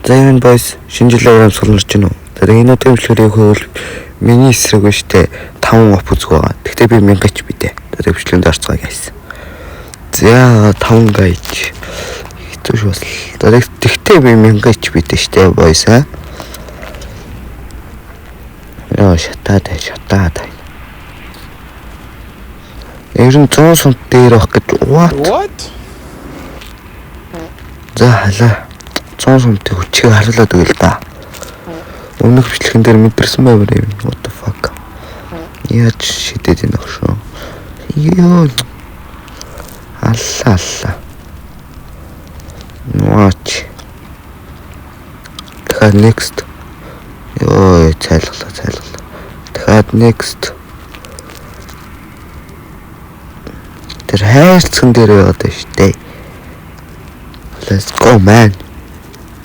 За энэ boys шинэ жилийн урамсгалнарч гинөө. Тэр энэ удаагийн бичлэгийг хөвөл миний эсрэг ба штэ 5 оп үзэх байгаа. Тэгтээ би 1000-ч битээ. Тэр бичлэгэнд орцгоо guys. За 5 гайч. Хэцүү шүү бас. Тэгтээ би 1000-ч битээ штэ boys аа. Яа шатаад. Эрен 100 сум дээр авах гэж what? За халаа 100 сумтай хүчийг харуулад өгөл да. Өмнөх бичлэгэн дээр мэдэрсэн байвар юм. What the fuck? Яаж шидэд энэ өгшөө. Йоо. Аллаа. Watch. Тэгэхээр next. Йоо, цайлглаа. Тэгэхээр next. Тэр хайрцсан дээр яваад байна штэ. Let's go man.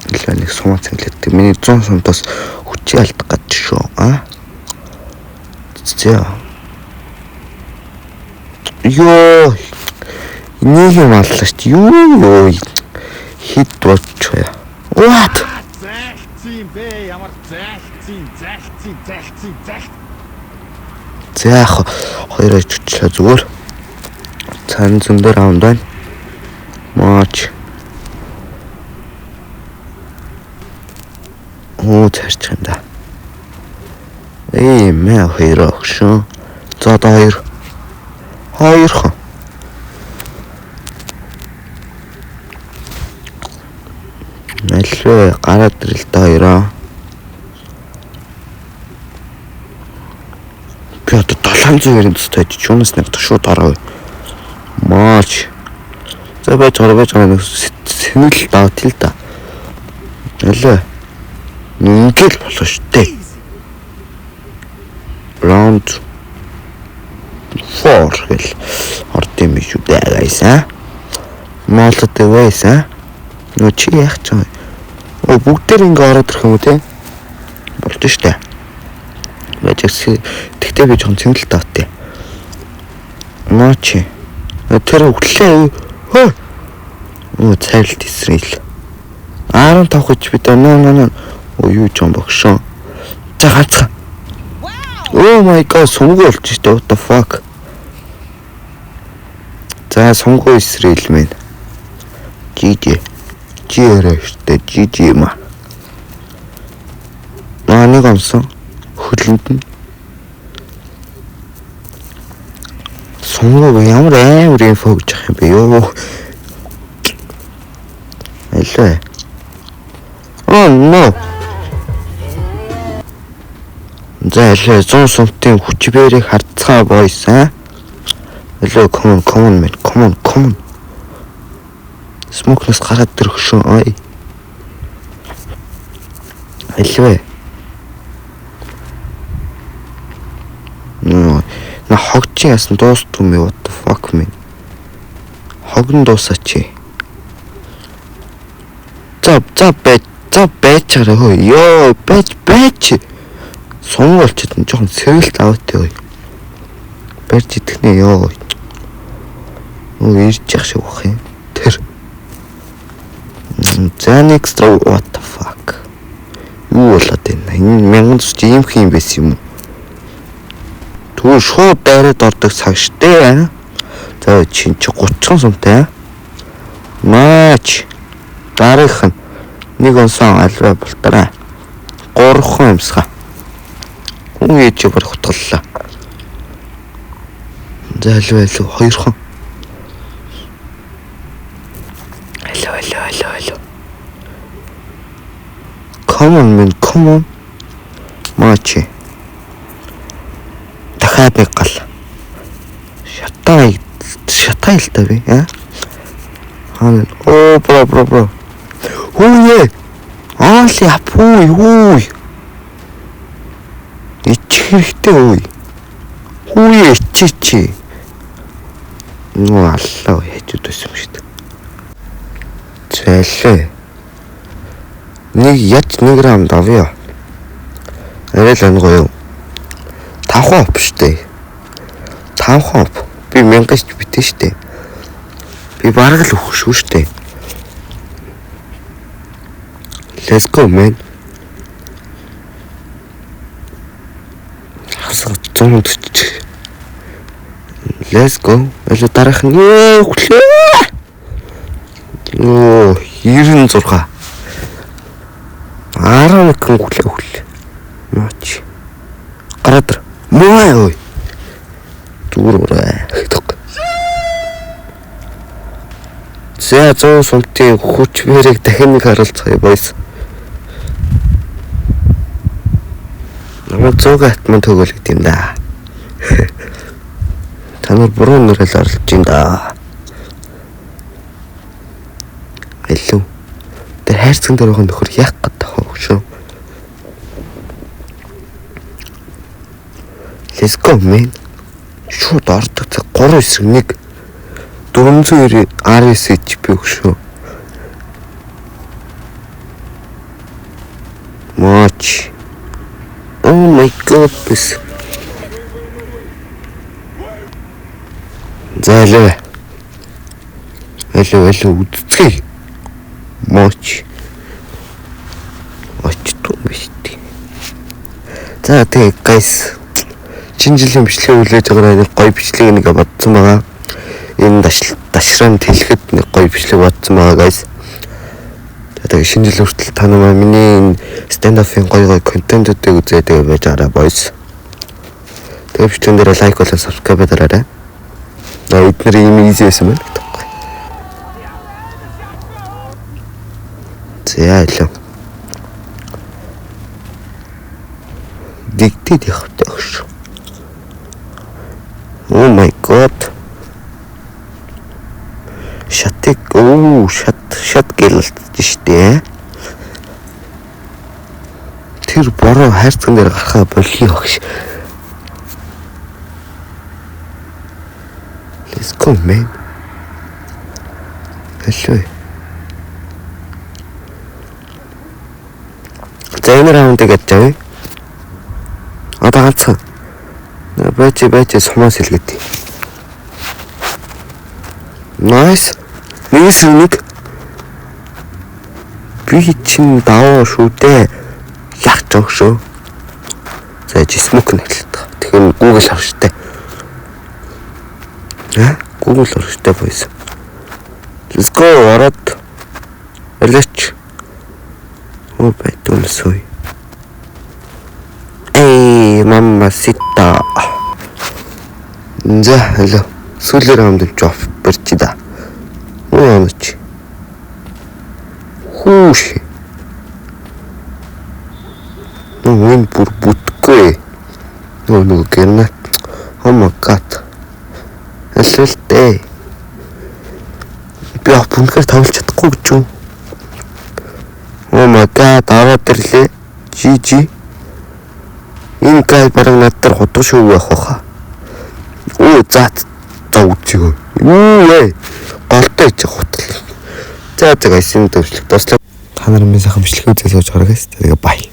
Илүү нэг сумаа цэнгэлдэг. Миний 100 сумтаас хүчээ алдах гэж шүү. За. Йоо. Нэг юм аллаа шүү. Юу. Хит болчихё. What? Зайлцсан бэ. Ямар зайлцсан. За яах вэ? Хоёроо чучлаа зүгээр. Цаан зөндөр аавд байна. Матч. Оо цаарч юм да. Мэ хоёроо өгшөө. За одоо хоёр хон. Налвэ гараад ирэл та хоёроо. Би одоо 700-ын төстэй чуунаас нэг шууд ороо. Матч. За байж байгаа нэг сэнэл давт л да. Алаа. Ингээл болоо штэ. Round 4 гэл орд юм шүү дээ guys Молот guys Нөө чи яах ч юм. Бүгдээр ингээ ороод ирэх юм уу те? Болж штэ. Бачаас тэгтээ би жоохон цэнгэл таатаа. Ночи. Тэр өглөө. Оо цайлт Израиль. 15 хүч бид нөө юу ч юм багшаа. За ганцхан. Oh my god, сумгуу болж штэ. What the fuck? За сумгуу Израиль мэн. GG. Жирээштэй GG ма. Нэг онсон хөлөнд нь. Сумгуу ямар амар инфо гэж ах юм бэ ёо. Аллаа. Oh no. За аллаа 100 сумтын хүч бэрийг хардцгаа boys Аллаа come on. Смокнес гараад ирэх шүү. Ой. Аллаа. На хогчин ясан дуустгүй what the fuck man. Хогн дуусаач. За байчаараа хөө. Йоо, байж. Сум болчиход нь жоохон сэргэлт аваатай ой. Барьж идэхнэ ёо. Ирж яах шиг бах юм. Тэр. За next what the fuck. Юу болоод байна? Энэ 1000 ч юм хэм байсан юм уу? Түр шууд дайраад ордог цаг штэ. За чи 30 сумтай. Матч. Дарах нэг онсон альва болтороо. 3 хон юмсгаа. Үеж бүр хутгаллаа. За альва 2 хон. Алло. Come on. Матч. Дахиад нэг гал. Шатай л та би, Оо, бро. Хөөе. Аали апуу. Ичих хэрэгтэй үй. Хөөе чи. Нуу аллаа яаж үдсэн юм шүү дээ. Зэлээ. Нэг яд 1 грамм давё. Арай л ангой юу. 5 хоп штэ. 5 хоп. Би 1000-ч битэн штэ. Би бараг л өгөх шүү штэ. Let's go man. Хасаа 140. Let's go. Алуу дараах нь хүлээ. Оо 96. 11 хүлээ. Наач. Гараад. Маа ой. Зүрээ. За 100 сумтын хүч мэрийг дахин нэг харилцгаая boys. Намайг 100 атман төгөөлөд юм да. Та нар буруу нүрэл орлож юм да. Элүү. Тэр хайрцаг дээр байгаа нөхөр яах гэдэг вэ шүү. Let's go man. Шууд ордог 391 490 RSHP шүү. Матч. Oh my god. Залуу. Алуу үзцгий. Матч. Очтуу бишти. За тэгээ guys. Шинэ жилийн бичлэгээ хүлээж байгаа нэг гоё бичлэг нэг бодсон байгаа. Энэ дашраанд хэлэхэд нэг гоё бичлэг бодсон байгаа guys. Тэгээ шинэ жил хүртэл та намайг миний stand up-ын гоё контентуудыг үзээд байж байгаа boys. Тэгээ бичлэгэн дээр лайк болон subscribe дараарай. Эдгээр юм easy байсан байна. За ялаа. Дигтэд явахтай шүү. Oh my god. Шатыг шат гэлэлт штэ. Тэр бороо хайрцан дээр гарахаа болиё гэж. Let's go man. Хэлээ. За энэ раундыг ачаа. Одоо ганцхан. Бачи сумаас хэлгээд. Nice. Нэг би чинь даваа шүү дээ. Ягч өг шүү. За жисмок нэглээд. Тэгэхээр Google харах штэ. Google харах штэ boys. Let's go ороод. Элэч. Оо байтуусой. Эй, мамасита. За hello. Сүүлийн раунд жоф барьчи да. Ууч. Хууш. Нүүн бүр бүтгүй. Нүүн гэнэ. Oh my god. Асуултээ. Би апунгаар тавлж чадахгүй гэж юу? Oh my god, аваад ирлээ. GG. Энэ гай бараг надад хотоо шүү яах вэ? Оо зат зовчихгүй. Юу голтой ч хотол. За guys энэ төвчлэг дуслаа. Та нар минь сайхан бичлэг үзээд сууж гараа guys. Тэгээ bye.